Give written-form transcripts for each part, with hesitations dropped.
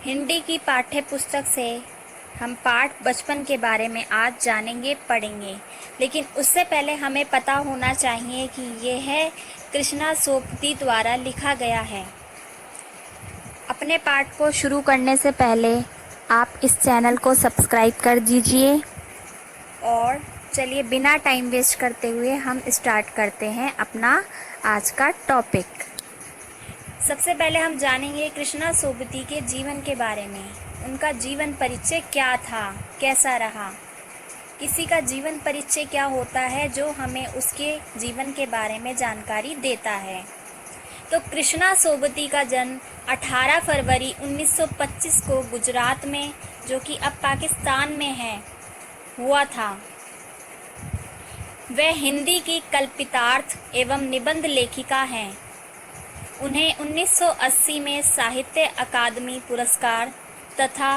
हिंदी की पाठ्य पुस्तक से हम पाठ बचपन के बारे में आज जानेंगे पढ़ेंगे, लेकिन उससे पहले हमें पता होना चाहिए कि यह है कृष्णा सोपती द्वारा लिखा गया है। अपने पाठ को शुरू करने से पहले आप इस चैनल को सब्सक्राइब कर दीजिए और चलिए बिना टाइम वेस्ट करते हुए हम स्टार्ट करते हैं अपना आज का टॉपिक। सबसे पहले हम जानेंगे कृष्णा सोबती के जीवन के बारे में। उनका जीवन परिचय क्या था, कैसा रहा। किसी का जीवन परिचय क्या होता है जो हमें उसके जीवन के बारे में जानकारी देता है। तो कृष्णा सोबती का जन्म 18 फरवरी 1925 को गुजरात में, जो कि अब पाकिस्तान में है, हुआ था। वह हिंदी की कल्पितार्थ एवं निबंध लेखिका हैं। उन्हें 1980 में साहित्य अकादमी पुरस्कार तथा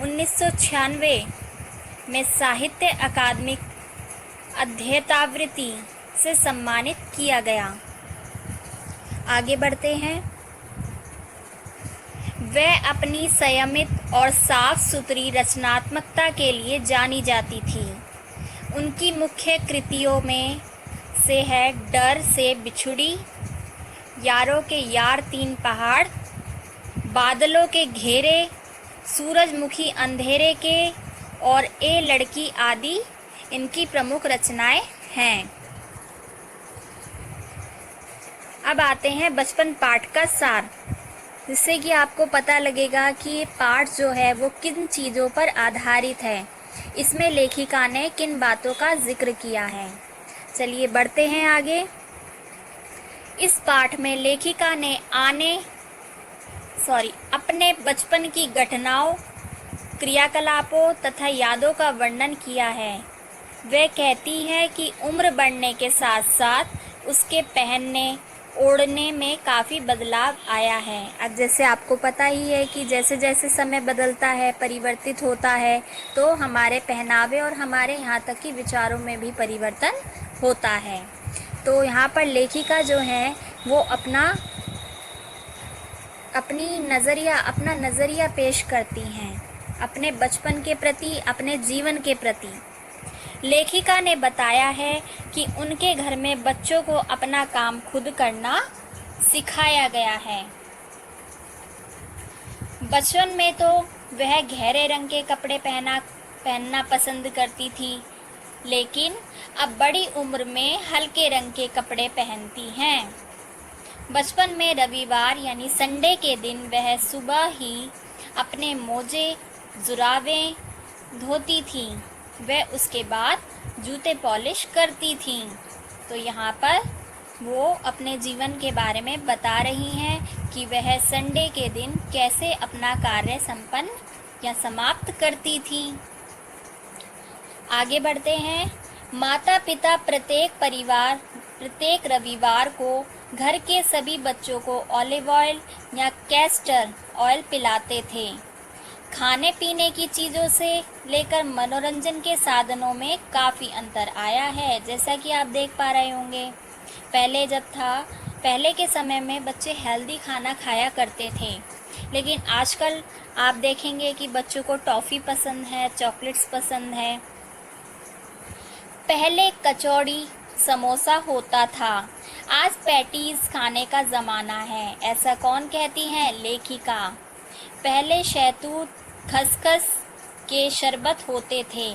1996 में साहित्य अकादमिक अध्येतावृत्ति से सम्मानित किया गया। आगे बढ़ते हैं। वह अपनी संयमित और साफ सुथरी रचनात्मकता के लिए जानी जाती थी। उनकी मुख्य कृतियों में से है डर से बिछुड़ी, यारों के यार, तीन पहाड़, बादलों के घेरे, सूरजमुखी अंधेरे के और ए लड़की आदि इनकी प्रमुख रचनाएं हैं। अब आते हैं बचपन पाठ का सार, जिससे कि आपको पता लगेगा कि ये पाठ जो है वो किन चीज़ों पर आधारित है। इसमें लेखिका ने किन बातों का जिक्र किया है। चलिए बढ़ते हैं आगे। इस पाठ में लेखिका ने अपने बचपन की घटनाओं, क्रियाकलापों तथा यादों का वर्णन किया है। वह कहती है कि उम्र बढ़ने के साथ साथ उसके पहनने ओढ़ने में काफ़ी बदलाव आया है। अब जैसे आपको पता ही है कि जैसे जैसे समय बदलता है, परिवर्तित होता है, तो हमारे पहनावे और हमारे यहाँ तक कि विचारों में भी परिवर्तन होता है। तो यहाँ पर लेखिका जो है वो अपना नज़रिया पेश करती हैं अपने बचपन के प्रति, अपने जीवन के प्रति। लेखिका ने बताया है कि उनके घर में बच्चों को अपना काम खुद करना सिखाया गया है। बचपन में तो वह गहरे रंग के कपड़े पहनना पसंद करती थी, लेकिन अब बड़ी उम्र में हल्के रंग के कपड़े पहनती हैं। बचपन में रविवार यानी संडे के दिन वह सुबह ही अपने मोजे, जुराबें धोती थीं। वह उसके बाद जूते पॉलिश करती थीं। तो यहाँ पर वो अपने जीवन के बारे में बता रही हैं कि वह संडे के दिन कैसे अपना कार्य संपन्न या समाप्त करती थीं। आगे बढ़ते हैं। माता पिता प्रत्येक रविवार को घर के सभी बच्चों को ऑलिव ऑयल या कैस्टर ऑयल पिलाते थे। खाने पीने की चीज़ों से लेकर मनोरंजन के साधनों में काफ़ी अंतर आया है। जैसा कि आप देख पा रहे होंगे, पहले के समय में बच्चे हेल्दी खाना खाया करते थे, लेकिन आजकल आप देखेंगे कि बच्चों को टॉफ़ी पसंद है, चॉकलेट्स पसंद है। पहले कचौड़ी, समोसा होता था, आज पैटीज खाने का ज़माना है। ऐसा कौन कहती हैं? लेखिका। पहले शहतूत, खसखस के शरबत होते थे,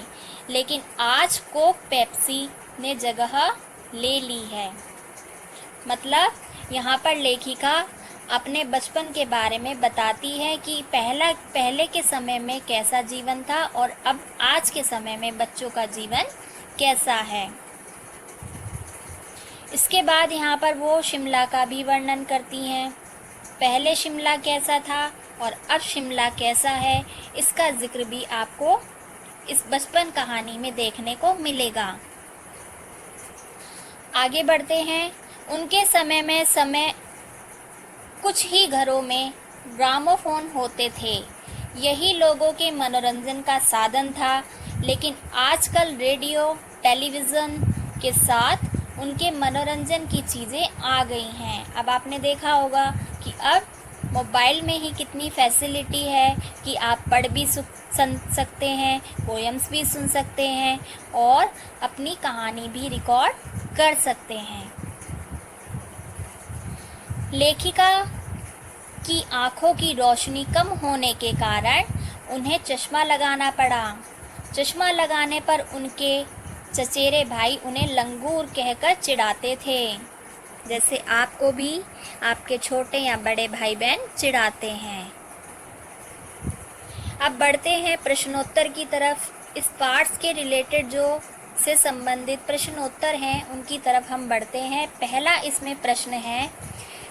लेकिन आज कोक, पेप्सी ने जगह ले ली है। मतलब यहाँ पर लेखिका अपने बचपन के बारे में बताती है कि पहले के समय में कैसा जीवन था और अब आज के समय में बच्चों का जीवन कैसा है। इसके बाद यहाँ पर वो शिमला का भी वर्णन करती हैं। पहले शिमला कैसा था और अब शिमला कैसा है, इसका जिक्र भी आपको इस बचपन कहानी में देखने को मिलेगा। आगे बढ़ते हैं। उनके समय में कुछ ही घरों में ग्रामोफोन होते थे। यही लोगों के मनोरंजन का साधन था, लेकिन आजकल रेडियो, टेलीविज़न के साथ उनके मनोरंजन की चीज़ें आ गई हैं। अब आपने देखा होगा कि अब मोबाइल में ही कितनी फैसिलिटी है कि आप पढ़ भी सुन सकते हैं, पोएम्स भी सुन सकते हैं और अपनी कहानी भी रिकॉर्ड कर सकते हैं। लेखिका की आँखों की रोशनी कम होने के कारण उन्हें चश्मा लगाना पड़ा। चश्मा लगाने पर उनके चचेरे भाई उन्हें लंगूर कहकर चिढ़ाते थे, जैसे आपको भी आपके छोटे या बड़े भाई बहन चिढ़ाते हैं। अब बढ़ते हैं प्रश्नोत्तर की तरफ। इस पार्ट्स के रिलेटेड जो से संबंधित प्रश्नोत्तर हैं उनकी तरफ हम बढ़ते हैं। पहला इसमें प्रश्न है,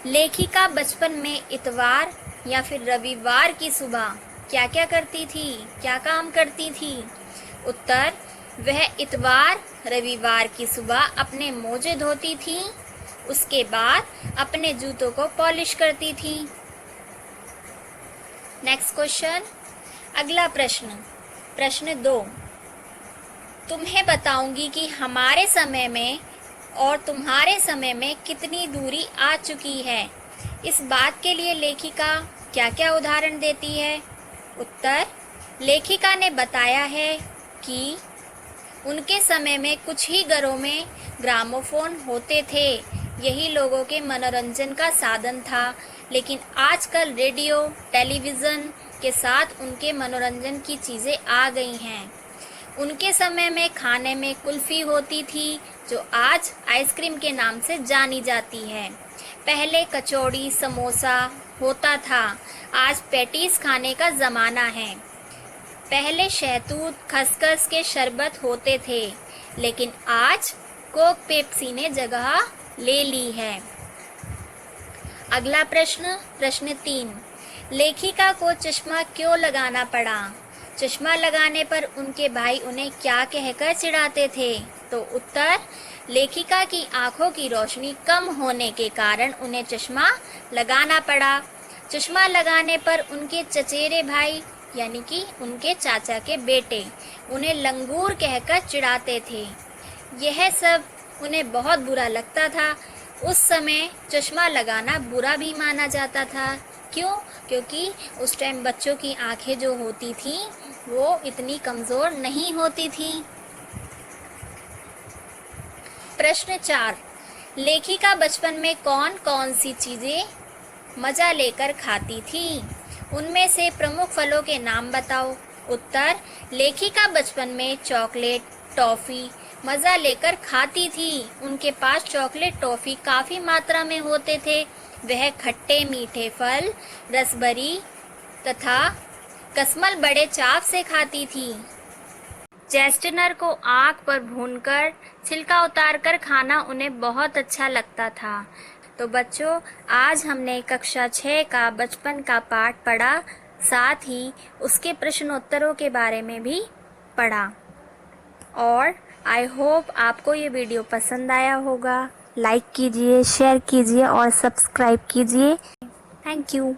लेखिका बचपन में इतवार या फिर रविवार की सुबह क्या क्या करती थी, क्या काम करती थी? उत्तर, वह इतवार रविवार की सुबह अपने मोजे धोती थी, उसके बाद अपने जूतों को पॉलिश करती थी। नेक्स्ट क्वेश्चन, अगला प्रश्न, प्रश्न 2, तुम्हें बताऊंगी कि हमारे समय में और तुम्हारे समय में कितनी दूरी आ चुकी है। इस बात के लिए लेखिका क्या क्या उदाहरण देती है? उत्तर, लेखिका ने बताया है कि उनके समय में कुछ ही घरों में ग्रामोफोन होते थे, यही लोगों के मनोरंजन का साधन था। लेकिन आजकल रेडियो, टेलीविज़न के साथ उनके मनोरंजन की चीज़ें आ गई हैं। उनके समय में खाने में कुल्फ़ी होती थी, जो आज आइसक्रीम के नाम से जानी जाती है। पहले कचौड़ी, समोसा होता था, आज पैटीज़ खाने का ज़माना है। पहले शहतूत, खसखस के शरबत होते थे, लेकिन आज कोक, पेप्सी ने जगह ले ली है। अगला प्रश्न, प्रश्न 3, लेखिका को चश्मा क्यों लगाना पड़ा? चश्मा लगाने पर उनके भाई उन्हें क्या कहकर चिढ़ाते थे? तो उत्तर, लेखिका की आंखों की रोशनी कम होने के कारण उन्हें चश्मा लगाना पड़ा। चश्मा लगाने पर उनके चचेरे भाई यानी कि उनके चाचा के बेटे उन्हें लंगूर कहकर चिढ़ाते थे। यह सब उन्हें बहुत बुरा लगता था। उस समय चश्मा लगाना बुरा भी माना जाता था। क्यों? क्योंकि उस टाइम बच्चों की आंखें जो होती थी वो इतनी कमज़ोर नहीं होती थी। प्रश्न 4, लेखिका बचपन में कौन कौन सी चीज़ें मज़ा लेकर खाती थी? उनमें से प्रमुख फलों के नाम बताओ। उत्तर, लेखिका बचपन में चॉकलेट, टॉफ़ी मज़ा लेकर खाती थी। उनके पास चॉकलेट, टॉफ़ी काफ़ी मात्रा में होते थे। वह खट्टे मीठे फल, रसभरी तथा कसमल बड़े चाव से खाती थी। चेस्टनट को आग पर भूनकर छिलका उतारकर खाना उन्हें बहुत अच्छा लगता था। तो बच्चों, आज हमने कक्षा 6 का बचपन का पाठ पढ़ा, साथ ही उसके प्रश्नोत्तरों के बारे में भी पढ़ा। और आई होप आपको ये वीडियो पसंद आया होगा। लाइक कीजिए, शेयर कीजिए और सब्सक्राइब कीजिए। Thank you.